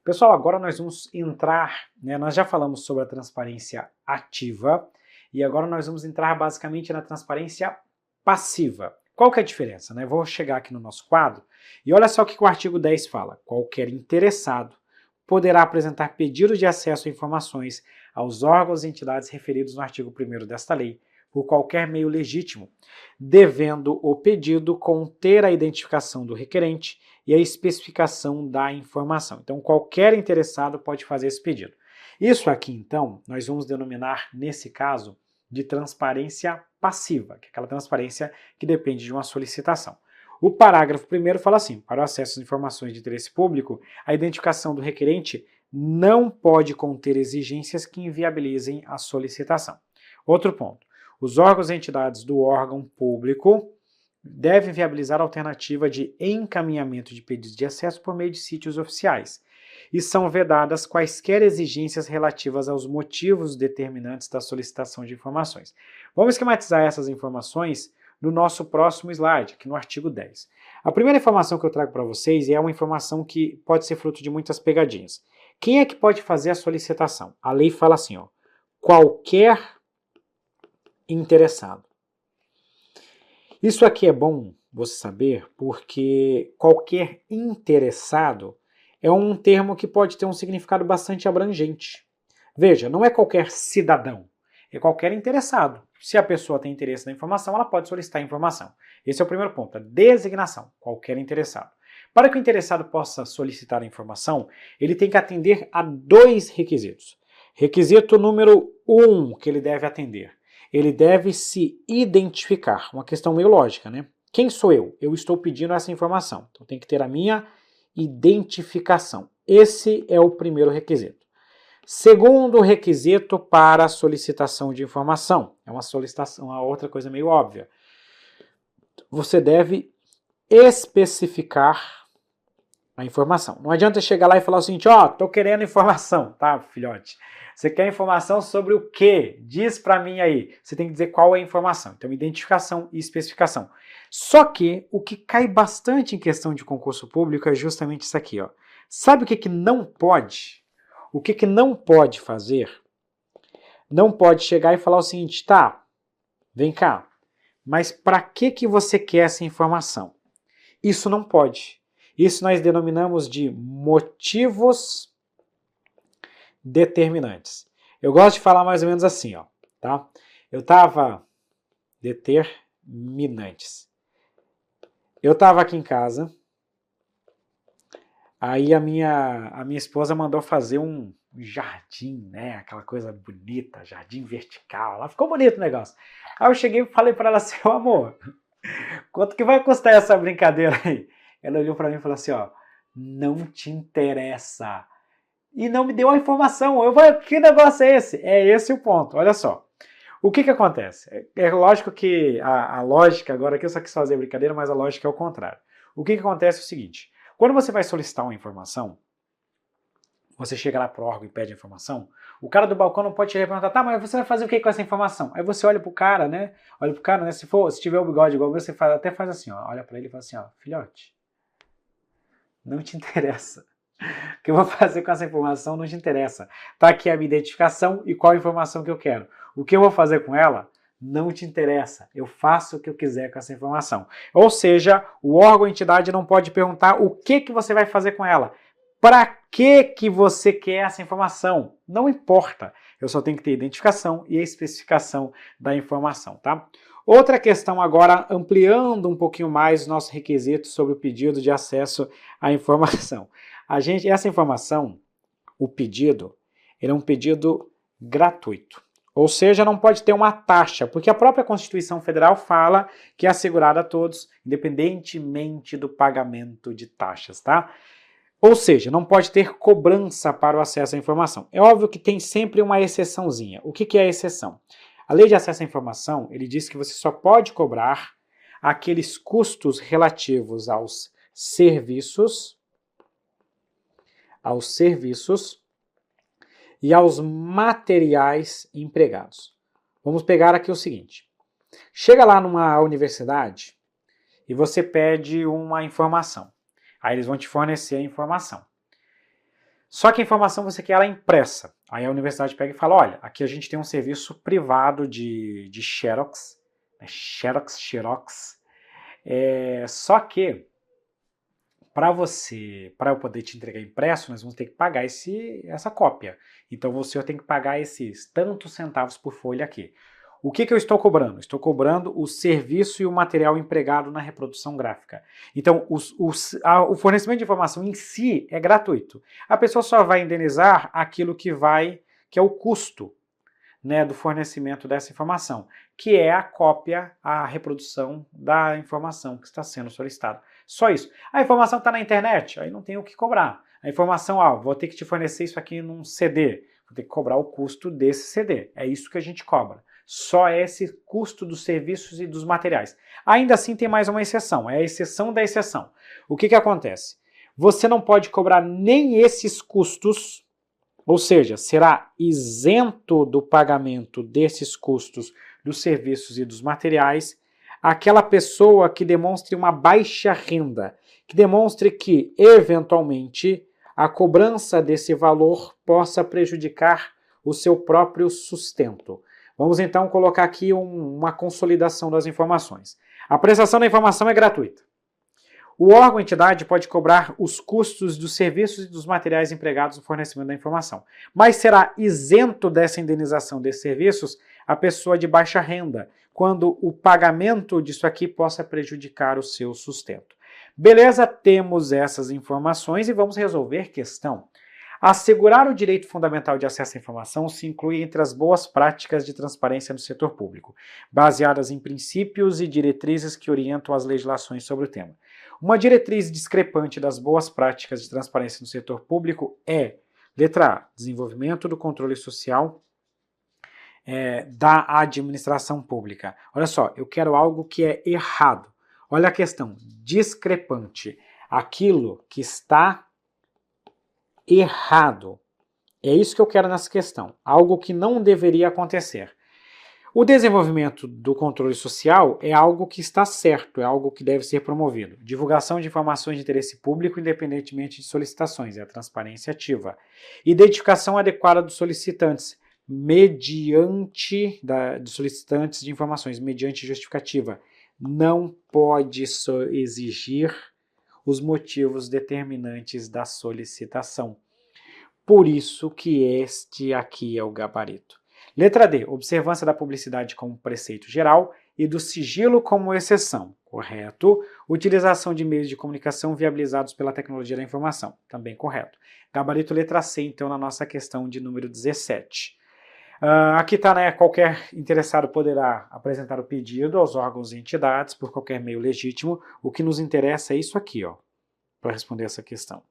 Pessoal, agora nós vamos entrar, nós já falamos sobre a transparência ativa e agora nós vamos entrar basicamente na transparência passiva. Qual que é a diferença? Vou chegar aqui no nosso quadro e olha só o que o artigo 10 fala. Qualquer interessado poderá apresentar pedido de acesso a informações aos órgãos e entidades referidos no artigo 1º desta lei, por qualquer meio legítimo, devendo o pedido conter a identificação do requerente e a especificação da informação. Então, qualquer interessado pode fazer esse pedido. Isso aqui, então, nós vamos denominar, nesse caso, de transparência passiva, que é aquela transparência que depende de uma solicitação. O parágrafo 1º fala assim: para o acesso às informações de interesse público, a identificação do requerente não pode conter exigências que inviabilizem a solicitação. Outro ponto: os órgãos e entidades do órgão público devem viabilizar a alternativa de encaminhamento de pedidos de acesso por meio de sítios oficiais, e são vedadas quaisquer exigências relativas aos motivos determinantes da solicitação de informações. Vamos esquematizar essas informações no nosso próximo slide, aqui no artigo 10. A primeira informação que eu trago para vocês é uma informação que pode ser fruto de muitas pegadinhas. Quem é que pode fazer a solicitação? A lei fala assim, qualquer interessado. Isso aqui é bom você saber porque qualquer interessado é um termo que pode ter um significado bastante abrangente. Veja, não é qualquer cidadão, é qualquer interessado. Se a pessoa tem interesse na informação, ela pode solicitar a informação. Esse é o primeiro ponto, a designação, qualquer interessado. Para que o interessado possa solicitar a informação, ele tem que atender a 2 requisitos. Requisito número 1 que ele deve atender. Ele deve se identificar, uma questão meio lógica, né? Quem sou eu? Eu estou pedindo essa informação, então tem que ter a minha identificação. Esse é o primeiro requisito. Segundo requisito para a solicitação de informação, é uma solicitação, uma outra coisa meio óbvia. Você deve especificar a informação. Não adianta chegar lá e falar o seguinte, tô querendo informação, tá, filhote? Você quer informação sobre o quê? Diz para mim aí. Você tem que dizer qual é a informação. Então, identificação e especificação. Só que o que cai bastante em questão de concurso público é justamente isso aqui, Sabe o que não pode? O que não pode fazer? Não pode chegar e falar o seguinte, tá, vem cá, mas para que você quer essa informação? Isso não pode. Isso nós denominamos de motivos determinantes. Eu gosto de falar mais ou menos assim, tá? Determinantes. Eu estava aqui em casa, aí a minha esposa mandou fazer um jardim, né? Aquela coisa bonita, jardim vertical. Lá ficou bonito o negócio. Aí eu cheguei e falei para ela assim, amor, quanto que vai custar essa brincadeira aí? Ela olhou para mim e falou assim, não te interessa. E não me deu a informação. Eu falei, que negócio é esse? É esse o ponto, olha só. O que acontece? É lógico que a lógica, agora aqui eu só quis fazer brincadeira, mas a lógica é o contrário. O que acontece é o seguinte, quando você vai solicitar uma informação, você chega lá pro órgão e pede a informação, o cara do balcão não pode chegar e perguntar, tá, mas você vai fazer o que com essa informação? Aí você olha pro cara, né? Olha pro cara, né? Se tiver o bigode igual você até faz assim, olha pra ele e fala assim, filhote, não te interessa. O que eu vou fazer com essa informação não te interessa. Tá aqui a minha identificação e qual a informação que eu quero. O que eu vou fazer com ela não te interessa. Eu faço o que eu quiser com essa informação. Ou seja, o órgão ou entidade não pode perguntar o que você vai fazer com ela. Para que você quer essa informação? Não importa. Eu só tenho que ter identificação e a especificação da informação, tá? Outra questão agora, ampliando um pouquinho mais os nossos requisitos sobre o pedido de acesso à informação. Essa informação, o pedido, ele é um pedido gratuito. Ou seja, não pode ter uma taxa, porque a própria Constituição Federal fala que é assegurada a todos, independentemente do pagamento de taxas, tá? Ou seja, não pode ter cobrança para o acesso à informação. É óbvio que tem sempre uma exceçãozinha. O que é a exceção? A Lei de Acesso à Informação, ele diz que você só pode cobrar aqueles custos relativos aos serviços e aos materiais empregados. Vamos pegar aqui o seguinte. Chega lá numa universidade e você pede uma informação. Aí eles vão te fornecer a informação. Só que a informação você quer ela impressa. Aí a universidade pega e fala, olha, aqui a gente tem um serviço privado de Xerox, né? Xerox. Só que para eu poder te entregar impresso, nós vamos ter que pagar essa cópia. Então você tem que pagar esses tantos centavos por folha aqui. O que eu estou cobrando? Estou cobrando o serviço e o material empregado na reprodução gráfica. Então, o fornecimento de informação em si é gratuito. A pessoa só vai indenizar aquilo que é o custo, né, do fornecimento dessa informação, que é a cópia, a reprodução da informação que está sendo solicitada. Só isso. A informação está na internet, aí não tem o que cobrar. A informação, vou ter que te fornecer isso aqui num CD, vou ter que cobrar o custo desse CD. É isso que a gente cobra. Só esse custo dos serviços e dos materiais. Ainda assim tem mais uma exceção, é a exceção da exceção. O que acontece? Você não pode cobrar nem esses custos, ou seja, será isento do pagamento desses custos dos serviços e dos materiais aquela pessoa que demonstre uma baixa renda, que demonstre que, eventualmente, a cobrança desse valor possa prejudicar o seu próprio sustento. Vamos então colocar aqui uma consolidação das informações. A prestação da informação é gratuita. O órgão ou entidade pode cobrar os custos dos serviços e dos materiais empregados no fornecimento da informação, mas será isento dessa indenização desses serviços a pessoa de baixa renda, quando o pagamento disso aqui possa prejudicar o seu sustento. Beleza? Temos essas informações e vamos resolver questão. Assegurar o direito fundamental de acesso à informação se inclui entre as boas práticas de transparência no setor público, baseadas em princípios e diretrizes que orientam as legislações sobre o tema. Uma diretriz discrepante das boas práticas de transparência no setor público é, letra A, desenvolvimento do controle social da administração pública. Olha só, eu quero algo que é errado. Olha a questão, discrepante. Aquilo que está errado. É isso que eu quero nessa questão. Algo que não deveria acontecer. O desenvolvimento do controle social é algo que está certo, é algo que deve ser promovido. Divulgação de informações de interesse público independentemente de solicitações, é a transparência ativa. Identificação adequada dos solicitantes, dos solicitantes de informações, mediante justificativa. Não pode exigir os motivos determinantes da solicitação. Por isso que este aqui é o gabarito. Letra D, observância da publicidade como preceito geral e do sigilo como exceção, correto? Utilização de meios de comunicação viabilizados pela tecnologia da informação, também correto. Gabarito letra C, então, na nossa questão de número 17. Aqui está, né, qualquer interessado poderá apresentar o pedido aos órgãos e entidades por qualquer meio legítimo. O que nos interessa é isso aqui, para responder essa questão.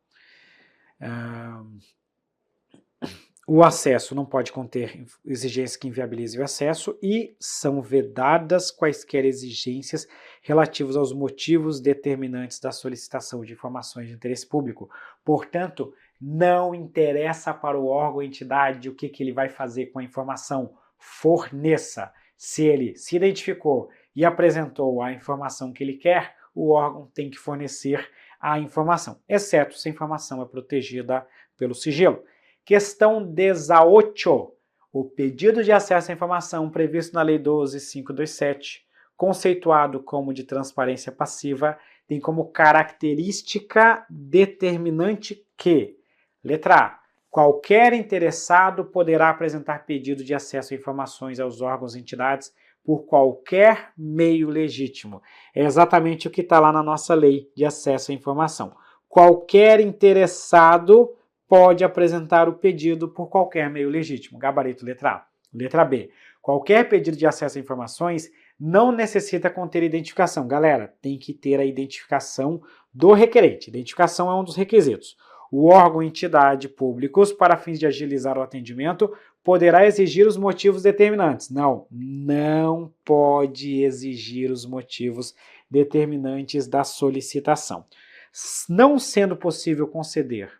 O acesso não pode conter exigências que inviabilizem o acesso e são vedadas quaisquer exigências relativas aos motivos determinantes da solicitação de informações de interesse público. Portanto, não interessa para o órgão ou entidade o que ele vai fazer com a informação. Forneça. Se ele se identificou e apresentou a informação que ele quer, o órgão tem que fornecer a informação, exceto se a informação é protegida pelo sigilo. Questão 18. O pedido de acesso à informação previsto na Lei 12.527, conceituado como de transparência passiva, tem como característica determinante que, letra A, qualquer interessado poderá apresentar pedido de acesso a informações aos órgãos e entidades por qualquer meio legítimo. É exatamente o que está lá na nossa Lei de Acesso à Informação. Qualquer interessado pode apresentar o pedido por qualquer meio legítimo. Gabarito letra A. Letra B. Qualquer pedido de acesso a informações não necessita conter identificação. Galera, tem que ter a identificação do requerente. Identificação é um dos requisitos. O órgão ou entidade públicos, para fins de agilizar o atendimento, poderá exigir os motivos determinantes. Não pode exigir os motivos determinantes da solicitação. Não sendo possível conceder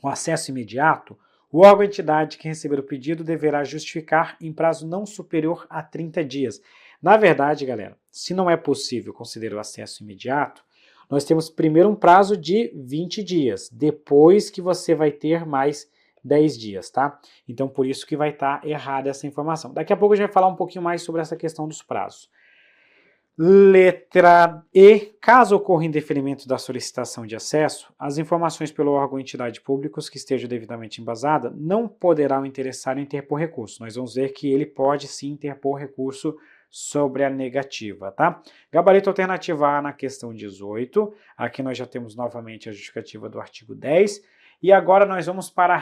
o acesso imediato, o órgão ou entidade que receber o pedido deverá justificar em prazo não superior a 30 dias. Na verdade, galera, se não é possível conceder o acesso imediato, nós temos primeiro um prazo de 20 dias, depois que você vai ter mais 10 dias, tá? Então, por isso que vai estar errada essa informação. Daqui a pouco a gente vai falar um pouquinho mais sobre essa questão dos prazos. Letra E. Caso ocorra indeferimento da solicitação de acesso, as informações pelo órgão ou entidade públicos que estejam devidamente embasadas não poderá o interessado interpor recurso. Nós vamos ver que ele pode sim interpor recurso sobre a negativa, tá? Gabarito alternativa A na questão 18. Aqui nós já temos novamente a justificativa do artigo 10. E agora nós vamos para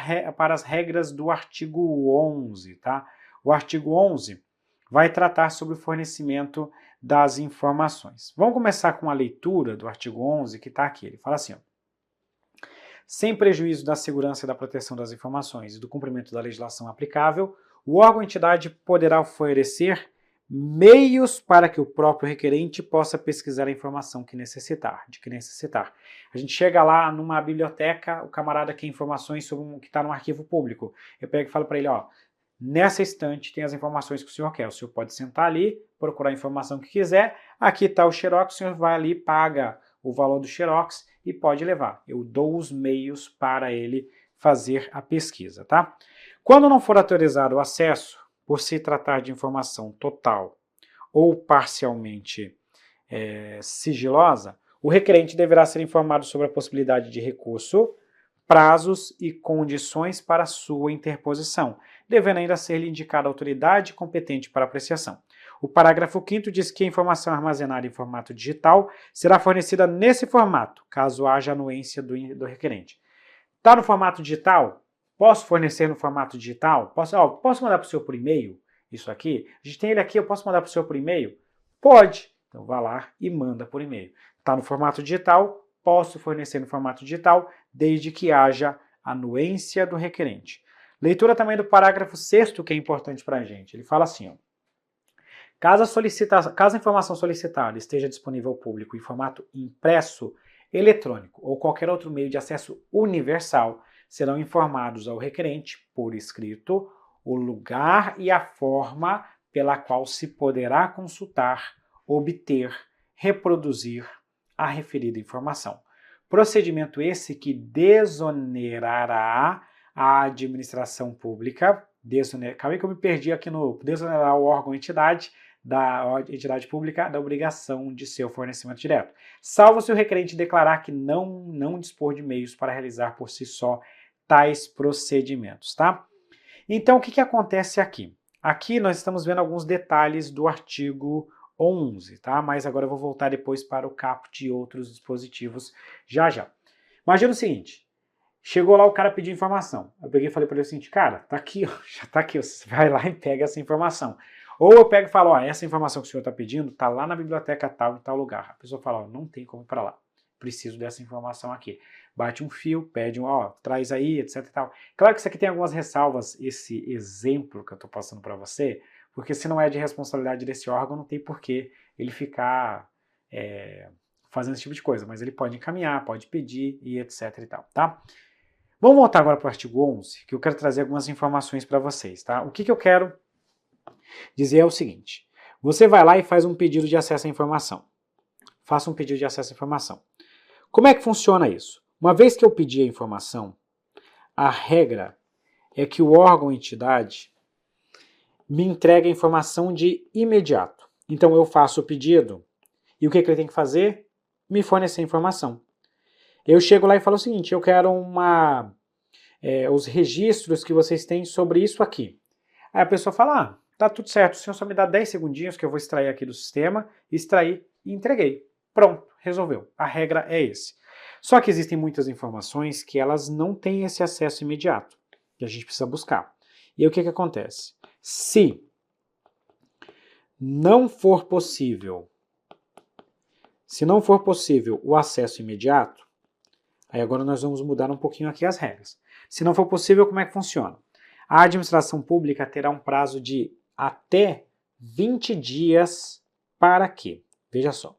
as regras do artigo 11, tá? O artigo 11 vai tratar sobre o fornecimento das informações. Vamos começar com a leitura do artigo 11, que está aqui. Ele fala assim, ó, sem prejuízo da segurança e da proteção das informações e do cumprimento da legislação aplicável, o órgão ou entidade poderá oferecer meios para que o próprio requerente possa pesquisar a informação que necessitar. A gente chega lá numa biblioteca, o camarada quer informações sobre o que está no arquivo público. Eu pego e falo para ele, ó, nessa estante tem as informações que o senhor quer. O senhor pode sentar ali, procurar a informação que quiser. Aqui está o xerox, o senhor vai ali, paga o valor do xerox e pode levar. Eu dou os meios para ele fazer a pesquisa, tá? Quando não for autorizado o acesso, por se tratar de informação total ou parcialmente sigilosa, o requerente deverá ser informado sobre a possibilidade de recurso, prazos e condições para sua interposição, devendo ainda ser-lhe indicada a autoridade competente para apreciação. O parágrafo 5º diz que a informação armazenada em formato digital será fornecida nesse formato, caso haja anuência do requerente. Está no formato digital? Posso fornecer no formato digital? Posso mandar para o senhor por e-mail isso aqui? A gente tem ele aqui, eu posso mandar para o senhor por e-mail? Pode! Então vá lá e manda por e-mail. Está no formato digital? Posso fornecer no formato digital, desde que haja anuência do requerente. Leitura também do parágrafo 6º, que é importante para a gente. Ele fala assim, ó, caso a informação solicitada esteja disponível ao público em formato impresso, eletrônico ou qualquer outro meio de acesso universal, serão informados ao requerente, por escrito, o lugar e a forma pela qual se poderá consultar, obter, reproduzir a referida informação. Procedimento esse que desonerará a administração pública, acabei que eu me perdi aqui no desonerar o órgão ou entidade da entidade pública da obrigação de seu fornecimento direto, salvo se o requerente declarar que não dispor de meios para realizar por si só tais procedimentos, tá? Então, o que acontece aqui? Aqui nós estamos vendo alguns detalhes do artigo 11, tá? Mas agora eu vou voltar depois para o caput e outros dispositivos já. Imagina o seguinte, chegou lá o cara pediu informação. Eu peguei e falei para ele o seguinte, cara, tá aqui, ó, já tá aqui, você vai lá e pega essa informação. Ou eu pego e falo, ó, essa informação que o senhor está pedindo tá lá na biblioteca tal, em tal lugar. A pessoa fala, ó, não tem como ir para lá. Preciso dessa informação aqui. Bate um fio, pede traz aí, etc e tal. Claro que isso aqui tem algumas ressalvas, esse exemplo que eu estou passando para você, porque se não é de responsabilidade desse órgão, não tem por que ele ficar fazendo esse tipo de coisa, mas ele pode encaminhar, pode pedir e etc e tal, tá? Vamos voltar agora para o artigo 11, que eu quero trazer algumas informações para vocês, tá? O que eu quero dizer é o seguinte, você vai lá e faz um pedido de acesso à informação. Faça um pedido de acesso à informação. Como é que funciona isso? Uma vez que eu pedi a informação, a regra é que o órgão ou entidade me entrega a informação de imediato. Então eu faço o pedido e o que ele tem que fazer? Me fornecer a informação. Eu chego lá e falo o seguinte, eu quero os registros que vocês têm sobre isso aqui. Aí a pessoa fala, tá tudo certo, o senhor só me dá 10 segundinhos que eu vou extrair aqui do sistema, extrair e entreguei. Pronto, resolveu. A regra é esse. Só que existem muitas informações que elas não têm esse acesso imediato, que a gente precisa buscar. E aí o que acontece? Se não for possível o acesso imediato, aí agora nós vamos mudar um pouquinho aqui as regras. Se não for possível, como é que funciona? A administração pública terá um prazo de até 20 dias para quê? Veja só.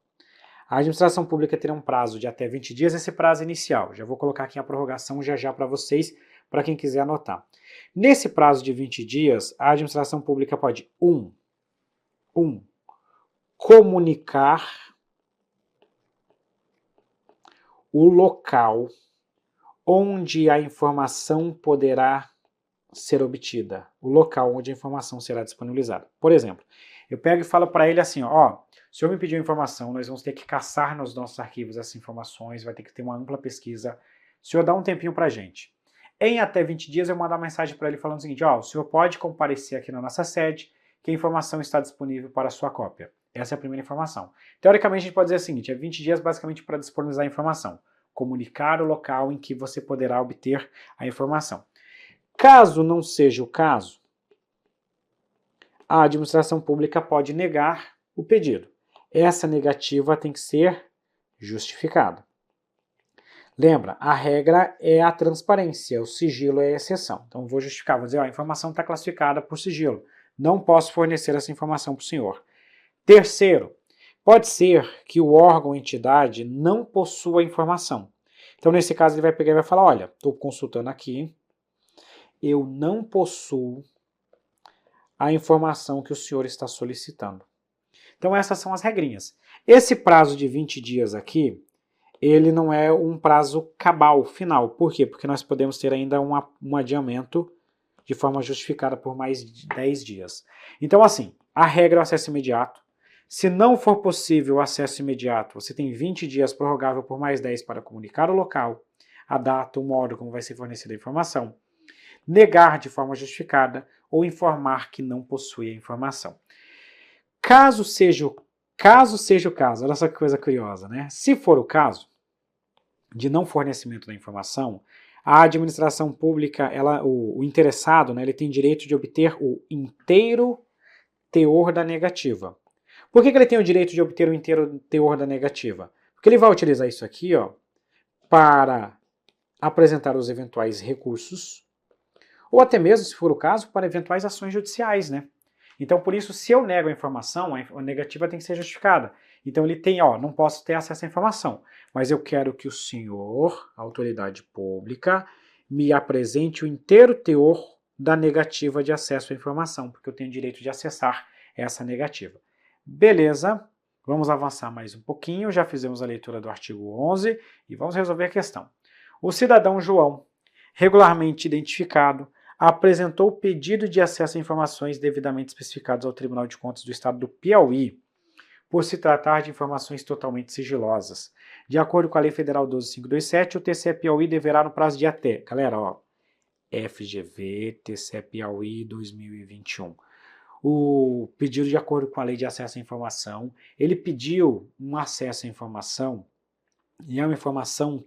A administração pública terá um prazo de até 20 dias, esse prazo inicial. Já vou colocar aqui a prorrogação já para vocês, para quem quiser anotar. Nesse prazo de 20 dias, a administração pública pode, comunicar o local onde a informação poderá ser obtida, o local onde a informação será disponibilizada. Por exemplo, eu pego e falo para ele assim, ó, o senhor me pediu informação, nós vamos ter que caçar nos nossos arquivos essas informações, vai ter que ter uma ampla pesquisa, o senhor dá um tempinho para a gente. Em até 20 dias eu mando uma mensagem para ele falando o seguinte, ó, o senhor pode comparecer aqui na nossa sede, que a informação está disponível para a sua cópia. Essa é a primeira informação. Teoricamente a gente pode dizer o seguinte, é 20 dias basicamente para disponibilizar a informação, comunicar o local em que você poderá obter a informação. Caso não seja o caso, a administração pública pode negar o pedido. Essa negativa tem que ser justificada. Lembra, a regra é a transparência, o sigilo é a exceção. Então vou justificar, vou dizer, ó, a informação está classificada por sigilo, não posso fornecer essa informação para o senhor. Terceiro, pode ser que o órgão ou entidade não possua a informação. Então nesse caso ele vai pegar e vai falar, olha, estou consultando aqui, eu não possuo a informação que o senhor está solicitando. Então essas são as regrinhas. Esse prazo de 20 dias aqui, ele não é um prazo cabal, final. Por quê? Porque nós podemos ter ainda um adiamento de forma justificada por mais de 10 dias. Então assim, a regra é o acesso imediato. Se não for possível o acesso imediato, você tem 20 dias prorrogável por mais 10 para comunicar o local, a data, o modo como vai ser fornecida a informação, negar de forma justificada ou informar que não possui a informação. Caso seja o caso, olha só que coisa curiosa, né? Se for o caso de não fornecimento da informação, a administração pública, o interessado, né, ele tem direito de obter o inteiro teor da negativa. Por que ele tem o direito de obter o inteiro teor da negativa? Porque ele vai utilizar isso aqui, ó, para apresentar os eventuais recursos, ou até mesmo, se for o caso, para eventuais ações judiciais, né? Então, por isso, se eu nego a informação, a negativa tem que ser justificada. Então, ele tem, ó, não posso ter acesso à informação, mas eu quero que o senhor, a autoridade pública, me apresente o inteiro teor da negativa de acesso à informação, porque eu tenho direito de acessar essa negativa. Beleza, vamos avançar mais um pouquinho, já fizemos a leitura do artigo 11 e vamos resolver a questão. O cidadão João, regularmente identificado, apresentou o pedido de acesso a informações devidamente especificadas ao Tribunal de Contas do Estado do Piauí, por se tratar de informações totalmente sigilosas. De acordo com a Lei Federal 12.527, o TCE Piauí deverá, no prazo de até, galera, ó, FGV, TCE Piauí 2021. O pedido de acordo com a Lei de Acesso à Informação, ele pediu um acesso à informação, e é uma informação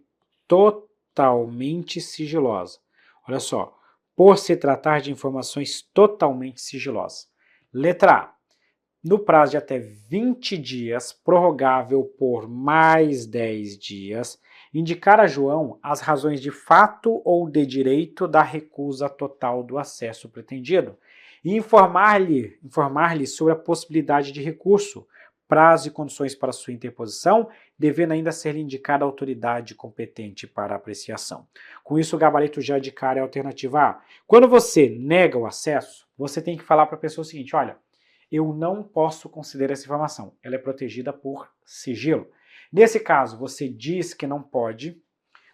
totalmente sigilosa. Olha só, por se tratar de informações totalmente sigilosas. Letra A. No prazo de até 20 dias, prorrogável por mais 10 dias, indicar a João as razões de fato ou de direito da recusa total do acesso pretendido e informar-lhe sobre a possibilidade de recurso, prazo e condições para sua interposição, devendo ainda ser indicada a autoridade competente para apreciação. Com isso, o gabarito já de cara é a alternativa A. Quando você nega o acesso, você tem que falar para a pessoa o seguinte, olha, eu não posso considerar essa informação, ela é protegida por sigilo. Nesse caso, você diz que não pode,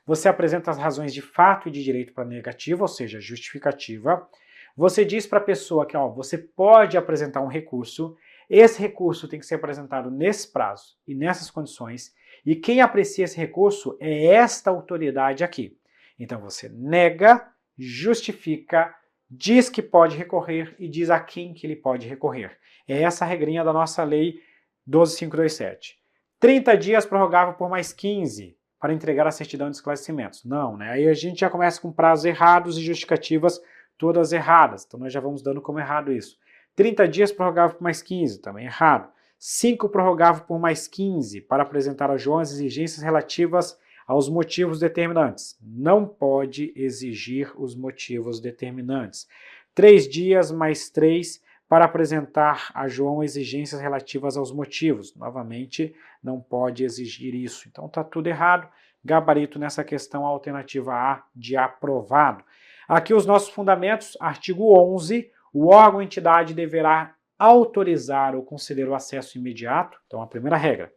você apresenta as razões de fato e de direito para a negativa, ou seja, justificativa, você diz para a pessoa que ó, você pode apresentar um recurso, esse recurso tem que ser apresentado nesse prazo e nessas condições, e quem aprecia esse recurso é esta autoridade aqui. Então você nega, justifica, diz que pode recorrer e diz a quem que ele pode recorrer. É essa a regrinha da nossa lei 12.527. 30 dias prorrogável por mais 15 para entregar a certidão de esclarecimentos. Não, né? Aí a gente já começa com prazos errados e justificativas todas erradas. Então nós já vamos dando como errado isso. 30 dias prorrogável por mais 15, também errado. 5 prorrogável por mais 15 para apresentar a João as exigências relativas aos motivos determinantes. Não pode exigir os motivos determinantes. 3 dias mais 3 para apresentar a João exigências relativas aos motivos. Novamente, não pode exigir isso. Então está tudo errado. Gabarito nessa questão, a alternativa A de aprovado. Aqui os nossos fundamentos, artigo 11, o órgão ou entidade deverá autorizar ou conceder o acesso imediato. Então a primeira regra.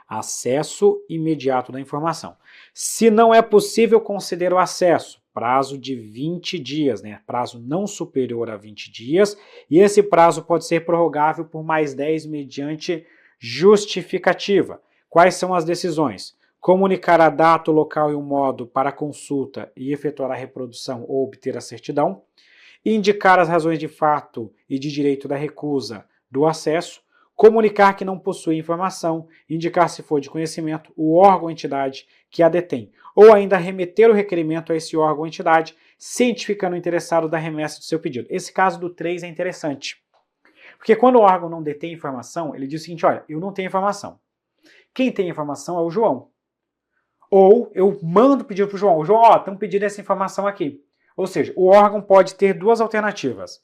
acesso imediato da informação. Se não é possível, considera o acesso, prazo de 20 dias, né? Prazo não superior a 20 dias, e esse prazo pode ser prorrogável por mais 10 mediante justificativa. Quais são as decisões? Comunicar a data, o local e o modo para consulta e efetuar a reprodução ou obter a certidão, indicar as razões de fato e de direito da recusa do acesso, comunicar que não possui informação, indicar se for de conhecimento o órgão ou entidade que a detém, ou ainda remeter o requerimento a esse órgão ou entidade, cientificando o interessado da remessa do seu pedido. Esse caso do 3 é interessante, porque quando o órgão não detém informação, ele diz o seguinte, olha, eu não tenho informação. Quem tem informação é o João. Ou eu mando pedido para o João, ó, estamos pedindo essa informação aqui. Ou seja, o órgão pode ter duas alternativas.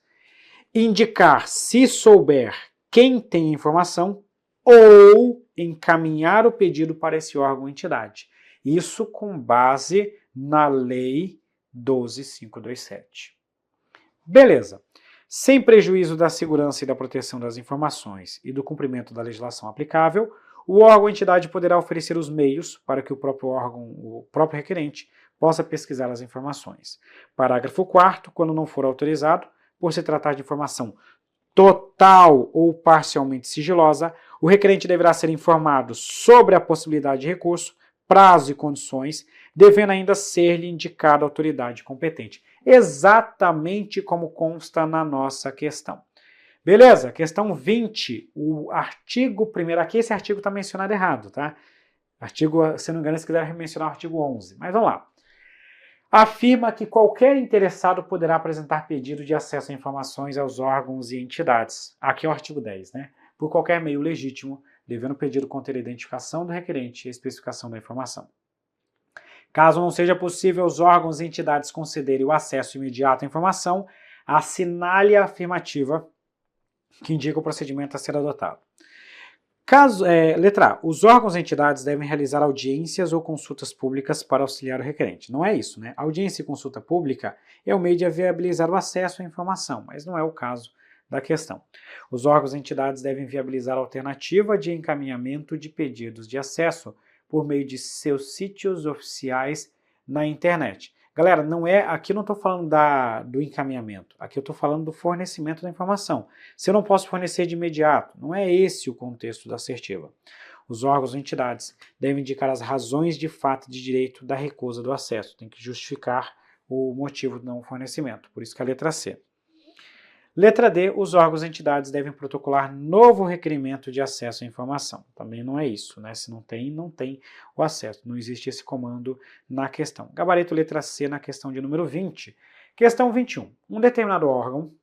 Indicar, se souber, quem tem informação, ou encaminhar o pedido para esse órgão ou entidade. Isso com base na Lei 12.527. Beleza. Sem prejuízo da segurança e da proteção das informações e do cumprimento da legislação aplicável, o órgão ou entidade poderá oferecer os meios para que o próprio órgão, o próprio requerente, possa pesquisar as informações. Parágrafo 4º, quando não for autorizado, por se tratar de informação total ou parcialmente sigilosa, o requerente deverá ser informado sobre a possibilidade de recurso, prazo e condições, devendo ainda ser-lhe indicada a autoridade competente. Exatamente como consta na nossa questão. Beleza? Questão 20, o artigo 1º, aqui esse artigo está mencionado errado, tá? Artigo, se não me engano, se quiser mencionar o artigo 11, mas vamos lá. Afirma que qualquer interessado poderá apresentar pedido de acesso a informações aos órgãos e entidades. Aqui é o artigo 10, né? Por qualquer meio legítimo, devendo o pedido conter a identificação do requerente e a especificação da informação. Caso não seja possível os órgãos e entidades concederem o acesso imediato à informação, assinale a afirmativa que indica o procedimento a ser adotado. Letra A. Os órgãos e entidades devem realizar audiências ou consultas públicas para auxiliar o requerente. Não é isso, né? Audiência e consulta pública é o meio de viabilizar o acesso à informação, mas não é o caso da questão. Os órgãos e entidades devem viabilizar a alternativa de encaminhamento de pedidos de acesso por meio de seus sítios oficiais na internet. Galera, aqui eu não estou falando do encaminhamento, aqui eu estou falando do fornecimento da informação. Se eu não posso fornecer de imediato, não é esse o contexto da assertiva. Os órgãos ou entidades devem indicar as razões de fato e de direito da recusa do acesso, tem que justificar o motivo do não fornecimento, por isso que é a letra C. Letra D, os órgãos e entidades devem protocolar novo requerimento de acesso à informação. Também não é isso, né? Se não tem, não tem o acesso. Não existe esse comando na questão. Gabarito letra C na questão de número 20. Questão 21. Um determinado órgão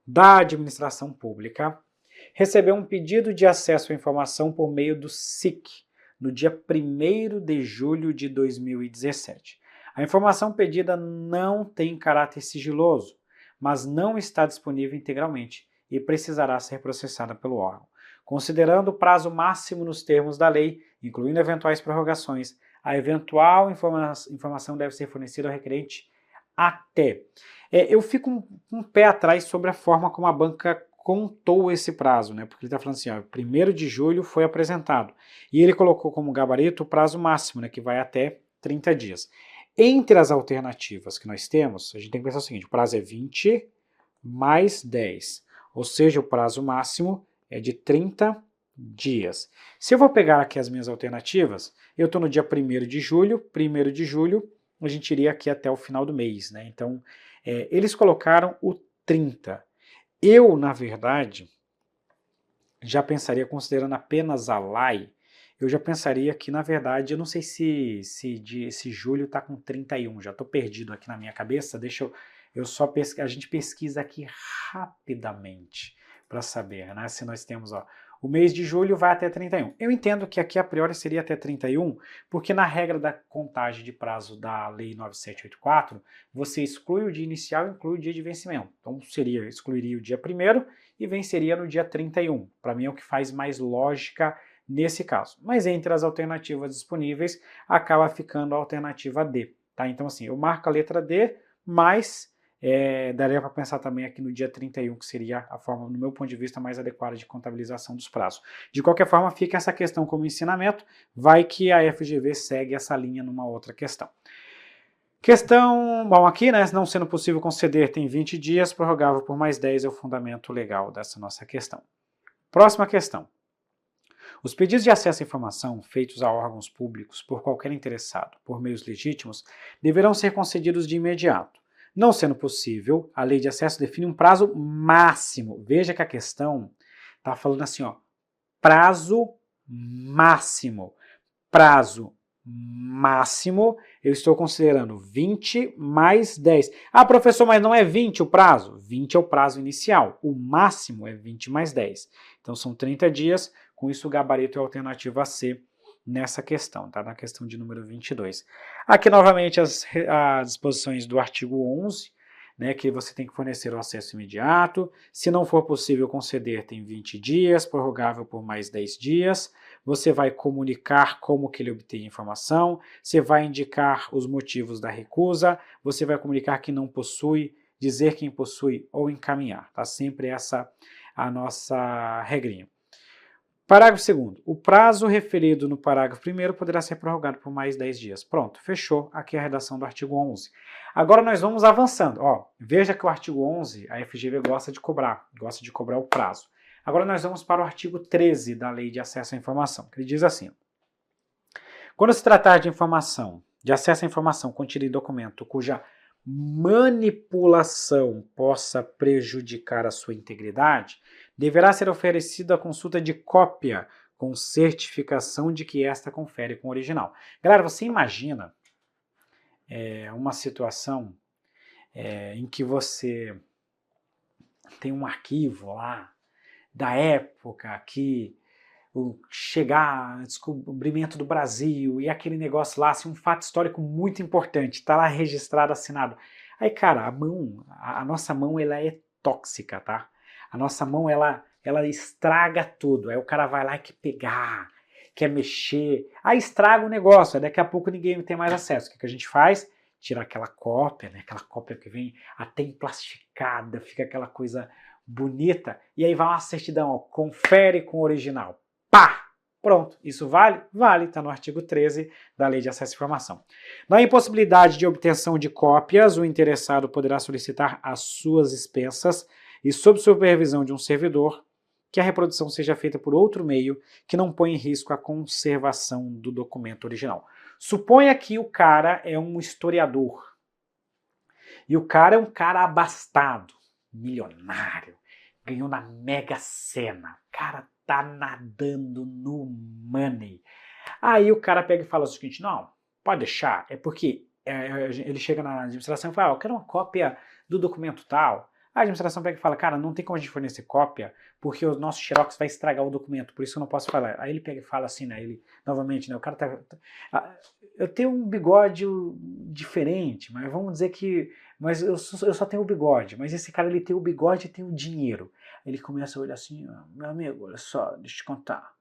da administração pública recebeu um pedido de acesso à informação por meio do SIC, no dia 1º de julho de 2017. A informação pedida não tem caráter sigiloso, mas não está disponível integralmente e precisará ser processada pelo órgão. Considerando o prazo máximo nos termos da lei, incluindo eventuais prorrogações, a eventual informação deve ser fornecida ao requerente até. Eu fico um pé atrás sobre a forma como a banca contou esse prazo, né? Porque ele está falando assim, ó, 1º de julho foi apresentado, e ele colocou como gabarito o prazo máximo, né, que vai até 30 dias. Entre as alternativas que nós temos, a gente tem que pensar o seguinte, o prazo é 20 mais 10, ou seja, o prazo máximo é de 30 dias. Se eu vou pegar aqui as minhas alternativas, eu estou no dia 1º de julho, a gente iria aqui até o final do mês, né? Então, eles colocaram o 30. Eu, na verdade, já pensaria, considerando apenas a LAI, eu já pensaria que, na verdade, eu não sei se julho está com 31, já estou perdido aqui na minha cabeça, a gente pesquisa aqui rapidamente para saber, né, se nós temos, ó, o mês de julho vai até 31. Eu entendo que aqui a priori seria até 31, porque na regra da contagem de prazo da Lei 9784, você exclui o dia inicial e inclui o dia de vencimento. Então, excluiria o dia 1º e venceria no dia 31. Para mim é o que faz mais lógica nesse caso. Mas entre as alternativas disponíveis, acaba ficando a alternativa D. Tá? Então, assim, eu marco a letra D, mas daria para pensar também aqui no dia 31, que seria a forma, no meu ponto de vista, mais adequada de contabilização dos prazos. De qualquer forma, fica essa questão como ensinamento, vai que a FGV segue essa linha numa outra questão. Questão, bom, aqui, né, não sendo possível conceder, tem 20 dias, prorrogável por mais 10 é o fundamento legal dessa nossa questão. Próxima questão. Os pedidos de acesso à informação feitos a órgãos públicos por qualquer interessado por meios legítimos deverão ser concedidos de imediato. Não sendo possível, a lei de acesso define um prazo máximo. Veja que a questão está falando assim, ó, prazo máximo. Prazo máximo, eu estou considerando 20 mais 10. Ah, professor, mas não é 20 o prazo? 20 é o prazo inicial, o máximo é 20 mais 10. Então são 30 dias, com isso o gabarito é a alternativa C nessa questão, tá? Na questão de número 22. Aqui novamente as disposições do artigo 11, né, que você tem que fornecer o acesso imediato. Se não for possível conceder, tem 20 dias, prorrogável por mais 10 dias. Você vai comunicar como que ele obtém a informação, você vai indicar os motivos da recusa, você vai comunicar que não possui, dizer quem possui ou encaminhar. Tá? Sempre essa a nossa regrinha. Parágrafo 2º. O prazo referido no parágrafo 1º poderá ser prorrogado por mais 10 dias. Pronto, fechou aqui a redação do artigo 11. Agora nós vamos avançando. Ó, veja que o artigo 11, a FGV gosta de cobrar o prazo. Agora nós vamos para o artigo 13 da Lei de Acesso à Informação, que ele diz assim: quando se tratar de informação, de acesso à informação contida em documento cuja manipulação possa prejudicar a sua integridade, deverá ser oferecida a consulta de cópia com certificação de que esta confere com o original. Galera, você imagina uma situação em que você tem um arquivo lá da época que chegar, descobrimento do Brasil e aquele negócio lá, assim, um fato histórico muito importante, tá lá registrado, assinado. Aí, cara, a nossa mão, ela é tóxica, tá? A nossa mão, ela estraga tudo. Aí o cara vai lá e quer pegar, quer mexer, aí estraga o negócio, aí daqui a pouco ninguém tem mais acesso. O que a gente faz? Tira aquela cópia, né? Aquela cópia que vem até emplastificada, fica aquela coisa bonita, e aí vai uma certidão, ó, confere com o original. Pá! Pronto. Isso vale? Vale, está no artigo 13 da Lei de Acesso à Informação. Na impossibilidade de obtenção de cópias, o interessado poderá solicitar às suas expensas e sob supervisão de um servidor que a reprodução seja feita por outro meio que não põe em risco a conservação do documento original. Suponha que o cara é um historiador e o cara é um cara abastado, milionário, ganhou na Mega Sena, o cara tá nadando no money. Aí o cara pega e fala o seguinte: não, pode deixar, é porque ele chega na administração e fala: eu quero uma cópia do documento tal. A administração pega e fala: cara, não tem como a gente fornecer cópia, porque o nosso xerox vai estragar o documento, por isso eu não posso falar. Aí ele pega e fala assim, né, ele, novamente, né, o cara eu tenho um bigode diferente, mas vamos dizer que, mas eu só tenho o bigode, mas esse cara, ele tem o bigode e tem o dinheiro. Ele começa a olhar assim: meu amigo, olha só, deixa eu te contar.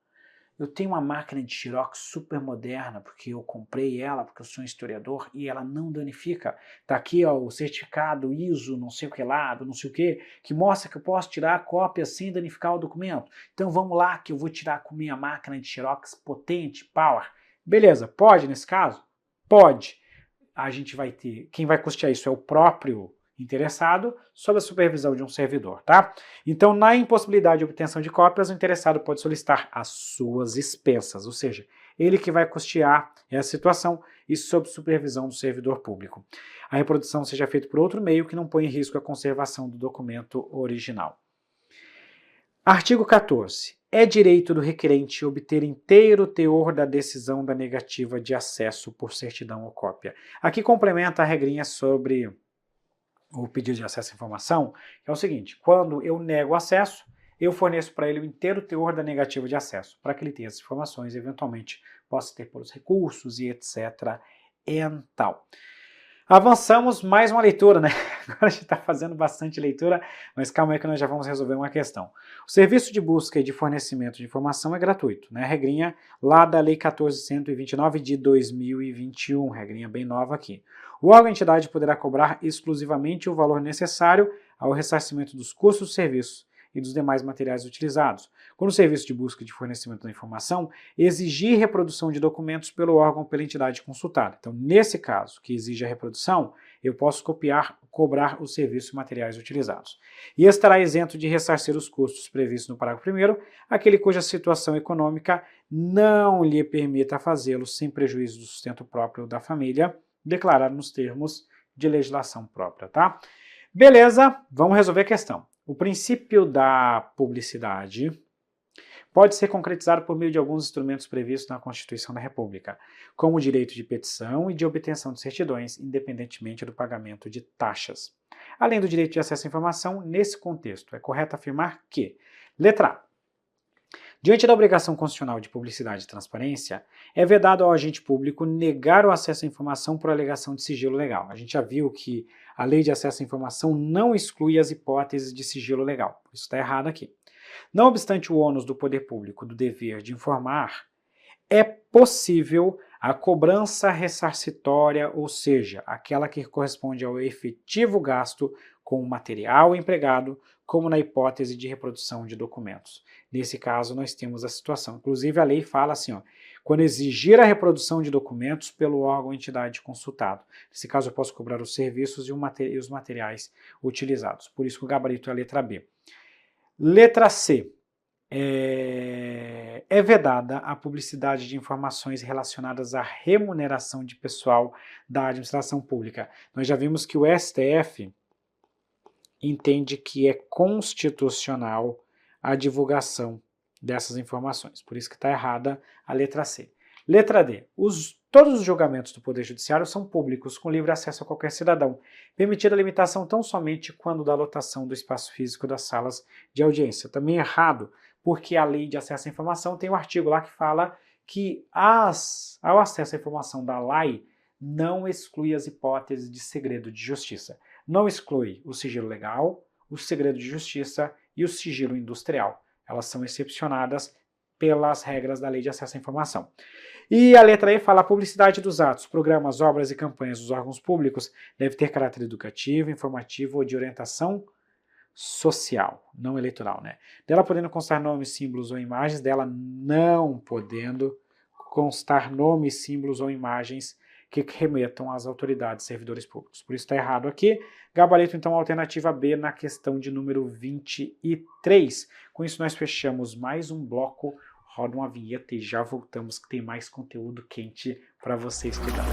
Eu tenho uma máquina de xerox super moderna, porque eu comprei ela, porque eu sou um historiador, e ela não danifica. Tá aqui, ó, o certificado ISO, não sei o que lá, não sei o que mostra que eu posso tirar a cópia sem danificar o documento. Então vamos lá, que eu vou tirar com minha máquina de xerox potente, power. Beleza, pode nesse caso? Pode. A gente vai ter, quem vai custear isso é o próprio interessado, sob a supervisão de um servidor, tá? Então, na impossibilidade de obtenção de cópias, o interessado pode solicitar as suas expensas, ou seja, ele que vai custear essa situação e sob supervisão do servidor público. A reprodução seja feita por outro meio que não põe em risco a conservação do documento original. Artigo 14. É direito do requerente obter inteiro teor da decisão da negativa de acesso por certidão ou cópia. Aqui complementa a regrinha sobre o pedido de acesso à informação, que é o seguinte: quando eu nego o acesso, eu forneço para ele o inteiro teor da negativa de acesso, para que ele tenha as informações e eventualmente possa ter pelos recursos e etc. e tal. Avançamos mais uma leitura, né? Agora a gente está fazendo bastante leitura, mas calma aí que nós já vamos resolver uma questão. O serviço de busca e de fornecimento de informação é gratuito, né? Regrinha lá da Lei 14.129 de 2021, regrinha bem nova aqui. O órgão ou entidade poderá cobrar exclusivamente o valor necessário ao ressarcimento dos custos do serviço e dos demais materiais utilizados. Quando o serviço de busca e de fornecimento da informação exigir reprodução de documentos pelo órgão ou pela entidade consultada. Então, nesse caso, que exige a reprodução, eu posso cobrar o serviço e materiais utilizados. E estará isento de ressarcir os custos previstos no parágrafo 1º, aquele cuja situação econômica não lhe permita fazê-lo sem prejuízo do sustento próprio da família, declarado nos termos de legislação própria, tá? Beleza, vamos resolver a questão. O princípio da publicidade pode ser concretizado por meio de alguns instrumentos previstos na Constituição da República, como o direito de petição e de obtenção de certidões, independentemente do pagamento de taxas. Além do direito de acesso à informação, nesse contexto, é correto afirmar que, letra A, diante da obrigação constitucional de publicidade e transparência, é vedado ao agente público negar o acesso à informação por alegação de sigilo legal. A gente já viu que a lei de acesso à informação não exclui as hipóteses de sigilo legal. Isso está errado aqui. Não obstante o ônus do poder público do dever de informar, é possível a cobrança ressarcitória, ou seja, aquela que corresponde ao efetivo gasto com o material empregado, como na hipótese de reprodução de documentos. Nesse caso, nós temos a situação. Inclusive, a lei fala assim, ó, quando exigir a reprodução de documentos pelo órgão ou entidade consultado. Nesse caso, eu posso cobrar os serviços e os materiais utilizados. Por isso que o gabarito é a letra B. Letra C. É vedada a publicidade de informações relacionadas à remuneração de pessoal da administração pública. Nós já vimos que o STF entende que é constitucional a divulgação dessas informações. Por isso que está errada a letra C. Letra D. Todos os julgamentos do Poder Judiciário são públicos, com livre acesso a qualquer cidadão, permitida a limitação tão somente quando da lotação do espaço físico das salas de audiência. Também errado, porque a Lei de Acesso à Informação tem um artigo lá que fala que ao acesso à informação da lei não exclui as hipóteses de segredo de justiça. Não exclui o sigilo legal, o segredo de justiça e o sigilo industrial. Elas são excepcionadas pelas regras da Lei de Acesso à Informação. E a letra E fala: a publicidade dos atos, programas, obras e campanhas dos órgãos públicos deve ter caráter educativo, informativo ou de orientação social, não eleitoral, né? Dela podendo constar nomes, símbolos ou imagens, dela não podendo constar nomes, símbolos ou imagens que remetam às autoridades e servidores públicos. Por isso está errado aqui. Gabarito, então, alternativa B na questão de número 23. Com isso, nós fechamos mais um bloco. Roda uma vinheta e já voltamos, que tem mais conteúdo quente para você estudar.